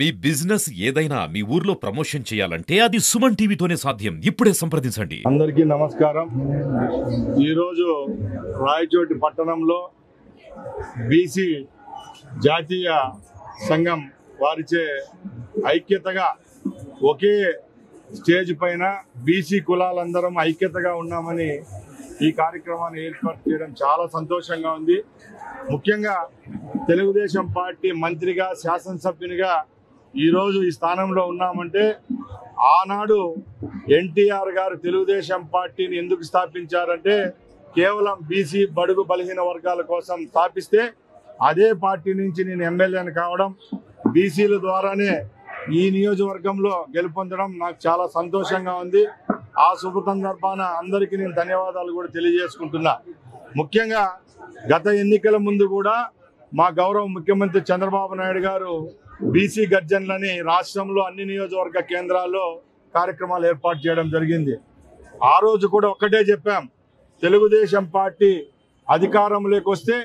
మీ business ఏదైనా మీ ఊర్లో promotion చేయాలంటే అది సుమన్ టీవీతోనే సాధ్యం. ఇప్పుడే సంప్రదించండి. అందరికీ నమస్కారం. ఈరోజు రాయచోటి పట్టణంలో బీసీ జాతీయ సంఘం వారిచే ఐక్యతగా ఒకే స్టేజ్ పైన బీసీ కులాలందరం ఐక్యతగా ఉన్నామని ఈ కార్యక్రమాన్ని ఏర్పాటు చేయడం చాలా సంతోషంగా ఉంది. ముఖ్యంగా తెలుగుదేశం పార్టీ మంత్రిగా, శాసనసభ్యునిగా ఈరోజు ఈ స్థానంలో ఉన్నామంటే ఆనాడు ఎన్టీఆర్ గారు తెలుగుదేశం పార్టీని ఎందుకు స్థాపించారంటే కేవలం బీసీ బడుగు బలహీన వర్గాల కోసం స్థాపిస్తే అదే పార్టీ నుంచి నేను ఎమ్మెల్యేని కావడం, బీసీల ద్వారానే ఈ నియోజకవర్గంలో గెలుపొందడం నాకు చాలా సంతోషంగా ఉంది. ఆ శుభ సందర్భాన అందరికీ నేను ధన్యవాదాలు కూడా తెలియజేసుకుంటున్నా. ముఖ్యంగా గత ఎన్నికల ముందు కూడా మా గౌరవ ముఖ్యమంత్రి చంద్రబాబు నాయుడు గారు బీసీ గర్జన్లని రాష్ట్రంలో అన్ని నియోజకవర్గ కేంద్రాల్లో కార్యక్రమాలు ఏర్పాటు చేయడం జరిగింది. ఆ రోజు కూడా ఒక్కటే చెప్పాం, తెలుగుదేశం పార్టీ అధికారంలోకి వస్తే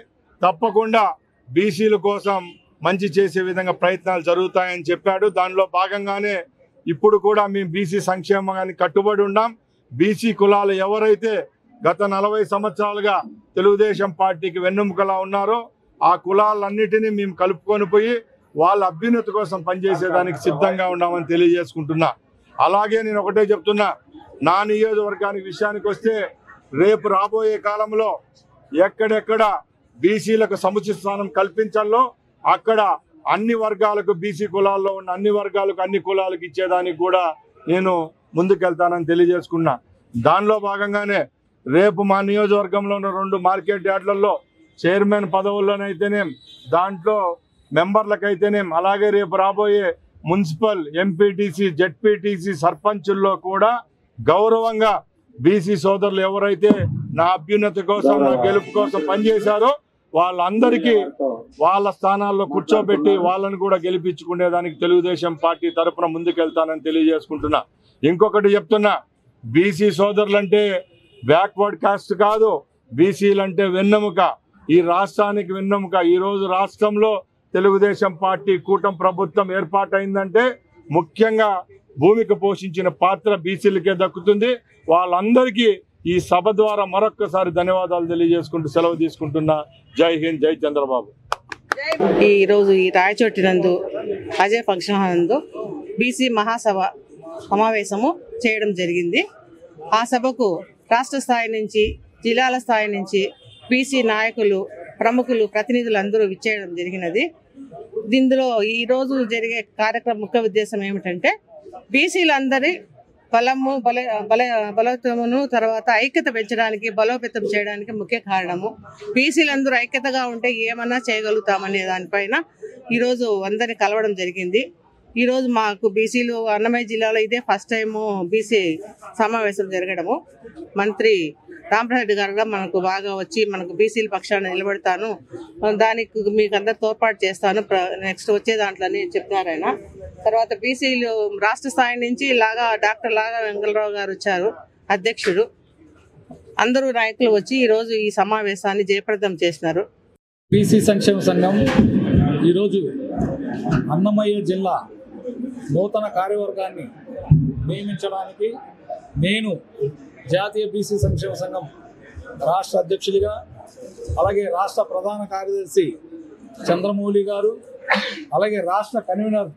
తప్పకుండా బీసీల కోసం మంచి చేసే విధంగా ప్రయత్నాలు జరుగుతాయని చెప్పాడు. దానిలో భాగంగానే ఇప్పుడు కూడా మేము బీసీ సంక్షేమాన్ని కట్టుబడి ఉన్నాం. బీసీ కులాలు ఎవరైతే గత 40 సంవత్సరాలుగా తెలుగుదేశం పార్టీకి వెన్నెముకలా ఉన్నారో ఆ కులాలన్నిటినీ మేము కలుపుకొని పోయి వాళ్ళ అభ్యున్నతి కోసం పనిచేసేదానికి సిద్ధంగా ఉన్నామని తెలియజేసుకుంటున్నా. అలాగే నేను ఒకటే చెప్తున్నా, నా నియోజకవర్గానికి విషయానికి వస్తే రేపు రాబోయే కాలంలో ఎక్కడెక్కడ బీసీలకు సముచిత స్థానం కల్పించాలో అక్కడ అన్ని వర్గాలకు, బీసీ కులాల్లో ఉన్న అన్ని వర్గాలకు, అన్ని కులాలకు ఇచ్చేదానికి కూడా నేను ముందుకెళ్తానని తెలియజేసుకున్నా. దానిలో భాగంగానే రేపు మా నియోజకవర్గంలో ఉన్న 2 మార్కెట్ యార్డ్లలో చైర్మన్ పదవుల్లోనైతేనేం, దాంట్లో మెంబర్లకైతేనేం, అలాగే రేపు రాబోయే మున్సిపల్, ఎంపీటీసీ, జెడ్పీటీసీ సర్పంచుల్లో కూడా గౌరవంగా బీసీ సోదరులు ఎవరైతే నా అభ్యున్నతి కోసం, నా గెలుపు కోసం పనిచేశారో వాళ్ళందరికీ వాళ్ళ స్థానాల్లో కూర్చోబెట్టి వాళ్ళని కూడా గెలిపించుకునేదానికి తెలుగుదేశం పార్టీ తరఫున ముందుకెళ్తానని తెలియజేసుకుంటున్నా. ఇంకొకటి చెప్తున్నా, బీసీ సోదరులంటే బ్యాక్వర్డ్ కాస్ట్ కాదు, బీసీలంటే వెన్నెముక, ఈ రాష్ట్రానికి వెన్నెముక. ఈరోజు రాష్ట్రంలో తెలుగుదేశం పార్టీ కూటమి ప్రభుత్వం ఏర్పాటైందంటే ముఖ్యంగా భూమికి పోషించిన పాత్ర బీసీలకే దక్కుతుంది. వాళ్ళందరికీ ఈ సభ ద్వారా మరొక్కసారి ధన్యవాదాలు తెలియజేసుకుంటూ సెలవు తీసుకుంటున్నా. జై హింద్, జై చంద్రబాబు. ఈరోజు ఈ రాయచోటి నందు అజయ్ ఫంక్షన్ హాల్ నందు బీసీ మహాసభ సమావేశము చేయడం జరిగింది. ఆ సభకు రాష్ట్ర స్థాయి నుంచి, జిల్లాల స్థాయి నుంచి బీసీ నాయకులు, ప్రముఖులు, ప్రతినిధులు అందరూ విచ్చేయడం జరిగినది. దీనిలో ఈరోజు జరిగే కార్యక్రమం ముఖ్య ఉద్దేశం ఏమిటంటే బీసీలందరి బలత్వమును, తర్వాత ఐక్యత పెంచడానికి, బలోపేతం చేయడానికి ముఖ్య కారణము. బీసీలందరూ ఐక్యతగా ఉంటే ఏమన్నా చేయగలుగుతామనే దానిపైన ఈరోజు అందరిని కలవడం జరిగింది. ఈరోజు మాకు బీసీలు అన్నమయ్య జిల్లాలో ఇదే ఫస్ట్ టైము బీసీ సమావేశం జరగడము. మంత్రి రామప్రసాద్ గారు మనకు బాగా వచ్చి మనకు బీసీల పక్షాన నిలబెడతాను, దానికి మీకు అందరు తోడ్పాటు చేస్తాను నెక్స్ట్ వచ్చే దాంట్లో అని చెప్పినారు ఆయన. తర్వాత బీసీలు రాష్ట్ర స్థాయి నుంచి డాక్టర్ లాగా వెంగళరావు గారు వచ్చారు, అధ్యక్షుడు. అందరూ నాయకులు వచ్చి ఈరోజు ఈ సమావేశాన్ని జయప్రదం చేసినారు. బీసీ సంక్షేమ సంఘం ఈరోజు అన్నమయ్య జిల్లా నూతన కార్యవర్గాన్ని నియమించడానికి నేను జాతీయ బీసీ సంక్షేమ సంఘం రాష్ట్ర అధ్యక్షుడిగా, అలాగే రాష్ట్ర ప్రధాన కార్యదర్శి చంద్రమౌళి గారు, అలాగే రాష్ట్ర కన్వీనర్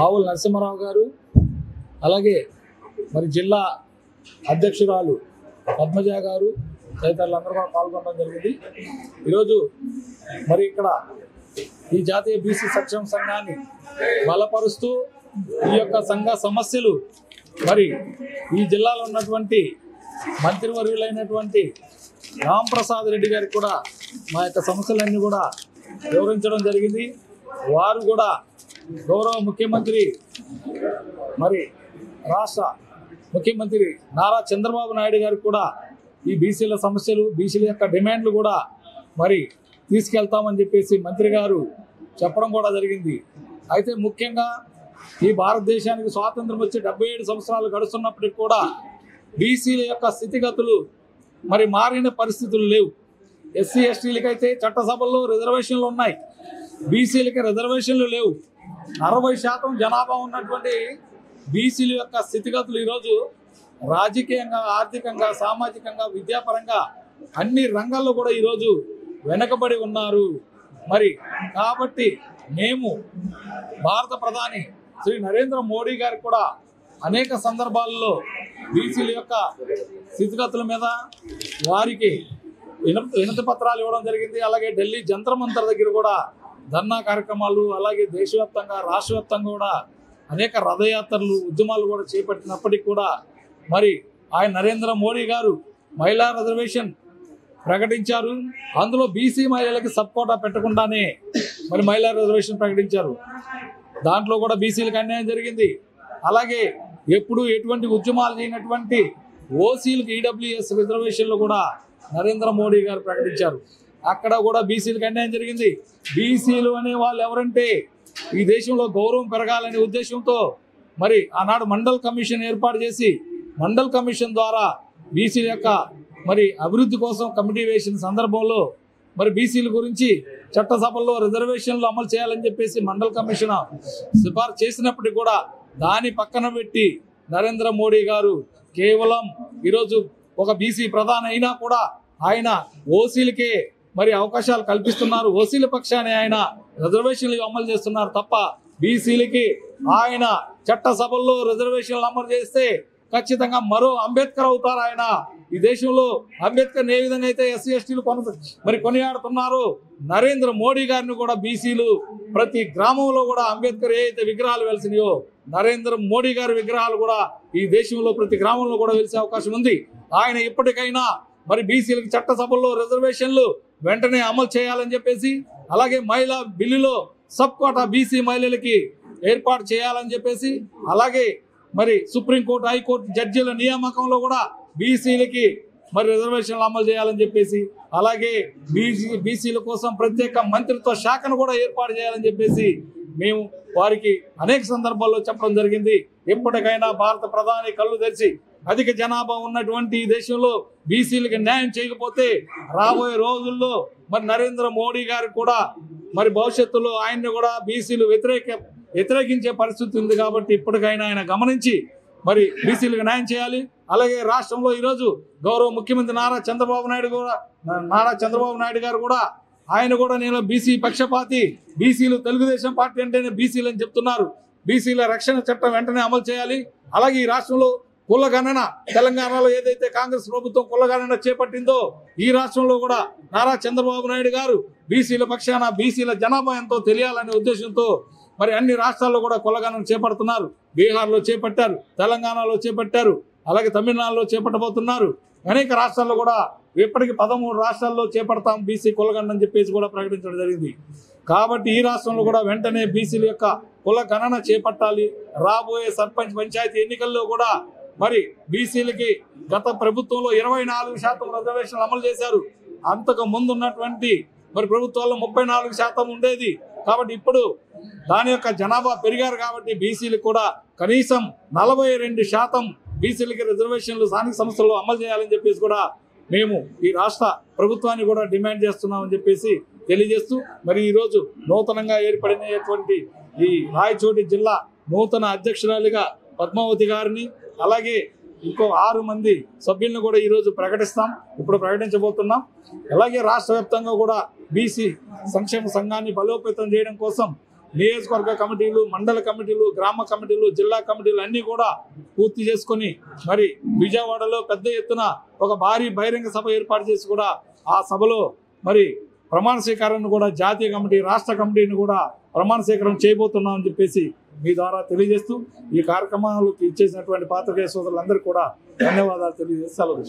ఆవుల నరసింహారావు గారు, అలాగే మరి జిల్లా అధ్యక్షురాలు పద్మజ గారు తదితరులందరూ కూడా పాల్గొనడం జరిగింది. ఈరోజు మరి ఇక్కడ ఈ జాతీయ బీసీ సంక్షేమ సంఘాన్ని బలపరుస్తూ ఈ యొక్క సంఘ సమస్యలు మరి ఈ జిల్లాలో ఉన్నటువంటి మంత్రివర్యులైనటువంటి రామప్రసాద్ రెడ్డి గారికి కూడా మా యొక్క సమస్యలన్నీ కూడా వివరించడం జరిగింది. వారు కూడా గౌరవ ముఖ్యమంత్రి మరి రాష్ట్ర ముఖ్యమంత్రి నారా చంద్రబాబు నాయుడు గారికి కూడా ఈ బీసీల సమస్యలు, బీసీల యొక్క డిమాండ్లు కూడా మరి తీసుకెళ్తామని చెప్పేసి మంత్రి గారు చెప్పడం కూడా జరిగింది. అయితే ముఖ్యంగా ఈ భారతదేశానికి స్వాతంత్రం వచ్చి 77 సంవత్సరాలు గడుస్తున్నప్పటికీ కూడా బీసీల యొక్క స్థితిగతులు మరి మారిన పరిస్థితులు లేవు. ఎస్సీ ఎస్టీలకైతే చట్టసభల్లో రిజర్వేషన్లు ఉన్నాయి, బీసీలకి రిజర్వేషన్లు లేవు. 60% జనాభా ఉన్నటువంటి బీసీల యొక్క స్థితిగతులు ఈరోజు రాజకీయంగా, ఆర్థికంగా, సామాజికంగా, విద్యాపరంగా అన్ని రంగాల్లో కూడా ఈరోజు వెనకబడి ఉన్నారు. మరి కాబట్టి మేము భారత ప్రధాని శ్రీ నరేంద్ర మోడీ గారికి కూడా అనేక సందర్భాల్లో బీసీల యొక్క స్థితిగతుల మీద వారికి వినతి పత్రాలు ఇవ్వడం జరిగింది. అలాగే ఢిల్లీ జంతర్ మంతర్ దగ్గర కూడా ధర్నా కార్యక్రమాలు, అలాగే దేశవ్యాప్తంగా, రాష్ట్ర వ్యాప్తంగా కూడా అనేక రథయాత్రలు, ఉద్యమాలు కూడా చేపట్టినప్పటికీ కూడా మరి ఆయన నరేంద్ర మోడీ గారు మహిళా రిజర్వేషన్ ప్రకటించారు. అందులో బీసీ మహిళలకి సబ్ కోటా పెట్టకుండానే మరి మహిళా రిజర్వేషన్ ప్రకటించారు. దాంట్లో కూడా బీసీలకు అన్యాయం జరిగింది. అలాగే ఎప్పుడు ఎటువంటి ఉద్యమాలు చేయనటువంటి ఓసీలకు ఈడబ్ల్యూఎస్ రిజర్వేషన్లు కూడా నరేంద్ర మోడీ గారు ప్రకటించారు. అక్కడ కూడా బీసీలకు అన్యాయం జరిగింది. బీసీలు అనే వాళ్ళు ఎవరంటే ఈ దేశంలో గౌరవం పెరగాలనే ఉద్దేశంతో మరి ఆనాడు మండల్ కమిషన్ ఏర్పాటు చేసి మండల్ కమిషన్ ద్వారా బీసీల యొక్క మరి అభివృద్ధి కోసం కమిటీ వేసిన సందర్భంలో మరి బీసీల గురించి చట్టసభల్లో రిజర్వేషన్లు అమలు చేయాలని చెప్పేసి మండల్ కమిషన్ సిఫార్సు చేసినప్పటికీ కూడా దాని పక్కన పెట్టి నరేంద్ర మోడీ గారు కేవలం ఈరోజు ఒక బీసీ ప్రధాని అయినా కూడా ఆయన ఓసీలకే మరి అవకాశాలు కల్పిస్తున్నారు. ఓసీల పక్షాన్ని ఆయన రిజర్వేషన్లు అమలు చేస్తున్నారు తప్ప బీసీలకి ఆయన చట్టసభల్లో రిజర్వేషన్లు అమలు చేస్తే ఖచ్చితంగా మరో అంబేద్కర్ అవుతారు ఆయన. ఈ దేశంలో అంబేద్కర్ ఏ విధంగా అయితే ఎస్సీ ఎస్టీలు మరి కొనియాడుతున్నారు, నరేంద్ర మోడీ గారిని కూడా బీసీలు ప్రతి గ్రామంలో కూడా అంబేద్కర్ ఏ అయితే విగ్రహాలు వెలిసినాయో నరేంద్ర మోడీ గారి విగ్రహాలు కూడా ఈ దేశంలో ప్రతి గ్రామంలో కూడా వెలిసే అవకాశం ఉంది. ఆయన ఇప్పటికైనా మరి బీసీలకు చట్టసభల్లో రిజర్వేషన్లు వెంటనే అమలు చేయాలని చెప్పేసి, అలాగే మహిళా బిల్లులో సబ్ కోటా బీసీ మహిళలకి ఏర్పాటు చేయాలని చెప్పేసి, అలాగే మరి సుప్రీంకోర్టు, హైకోర్టు జడ్జీల నియామకంలో కూడా బీసీలకి మరి రిజర్వేషన్లు అమలు చేయాలని చెప్పేసి, అలాగే బీసీల కోసం ప్రత్యేక మంత్రిత్వ శాఖను కూడా ఏర్పాటు చేయాలని చెప్పేసి మేము వారికి అనేక సందర్భాల్లో చెప్పడం జరిగింది. ఎప్పటికైనా భారత ప్రధాని కళ్ళు తెరిచి అధిక జనాభా ఉన్నటువంటి ఈ దేశంలో బీసీలకు న్యాయం చేయకపోతే రాబోయే రోజుల్లో మరి నరేంద్ర మోడీ గారికి కూడా మరి భవిష్యత్తులో ఆయన్ని కూడా బీసీలు వ్యతిరేకించే పరిస్థితి ఉంది. కాబట్టి ఇప్పటికైనా ఆయన గమనించి మరి బీసీలకు న్యాయం చేయాలి. అలాగే రాష్ట్రంలో ఈరోజు గౌరవ ముఖ్యమంత్రి నారా చంద్రబాబు నాయుడు గారు కూడా ఆయన కూడా నేను బీసీ పక్షపాతి, బీసీలు తెలుగుదేశం పార్టీ అంటేనే బీసీలు అని చెప్తున్నారు. బీసీల రక్షణ చట్టం వెంటనే అమలు చేయాలి. అలాగే ఈ రాష్ట్రంలో కులగణన, తెలంగాణలో ఏదైతే కాంగ్రెస్ ప్రభుత్వం కులగణన చేపట్టిందో ఈ రాష్ట్రంలో కూడా నారా చంద్రబాబు నాయుడు గారు బీసీల పక్షాన బీసీల జనాభా ఎంతో తెలియాలనే ఉద్దేశంతో మరి అన్ని రాష్ట్రాల్లో కూడా కులగణన చేపడుతున్నారు. బీహార్లో చేపట్టారు, తెలంగాణలో చేపట్టారు, అలాగే తమిళనాడులో చేపట్టబోతున్నారు. అనేక రాష్ట్రాల్లో కూడా ఇప్పటికి 13 రాష్ట్రాల్లో చేపడతాం బీసీ కులగణన అని చెప్పేసి కూడా ప్రకటించడం జరిగింది. కాబట్టి ఈ రాష్ట్రంలో కూడా వెంటనే బీసీల యొక్క కుల గణన చేపట్టాలి. రాబోయే సర్పంచ్, పంచాయతీ ఎన్నికల్లో కూడా మరి బీసీలకి గత ప్రభుత్వంలో 24% రిజర్వేషన్లు అమలు చేశారు. అంతకు ముందు ఉన్నటువంటి మరి ప్రభుత్వాల్లో 34% ఉండేది. కాబట్టి ఇప్పుడు దాని యొక్క జనాభా పెరిగారు కాబట్టి బీసీలకు కూడా కనీసం 42% బీసీలకి రిజర్వేషన్లు స్థానిక సంస్థల్లో అమలు చేయాలని చెప్పేసి కూడా మేము ఈ రాష్ట్ర ప్రభుత్వాన్ని కూడా డిమాండ్ చేస్తున్నామని చెప్పేసి తెలియజేస్తూ, మరి ఈరోజు నూతనంగా ఏర్పడినటువంటి ఈ రాయచోటి జిల్లా నూతన అధ్యక్షురాలిగా పద్మావతి గారిని, అలాగే ఇంకో 6 మంది సభ్యులను కూడా ఈరోజు ఇప్పుడు ప్రకటించబోతున్నాం. అలాగే రాష్ట్ర వ్యాప్తంగా కూడా బీసీ సంక్షేమ సంఘాన్ని బలోపేతం చేయడం కోసం నియోజకవర్గ కమిటీలు, మండల కమిటీలు, గ్రామ కమిటీలు, జిల్లా కమిటీలు అన్నీ కూడా పూర్తి చేసుకొని మరి విజయవాడలో పెద్ద ఎత్తున ఒక భారీ బహిరంగ సభ ఏర్పాటు చేసి కూడా ఆ సభలో మరి ప్రమాణ స్వీకారాన్ని కూడా జాతీయ కమిటీ, రాష్ట్ర కమిటీని కూడా ప్రమాణ స్వీకారం చేయబోతున్నామని చెప్పేసి మీ ద్వారా తెలియజేస్తూ ఈ కార్యక్రమాలకు ఇచ్చేసినటువంటి పాత్రికేయ సోదరులందరికీ కూడా ధన్యవాదాలు తెలియజేసి సెలవు.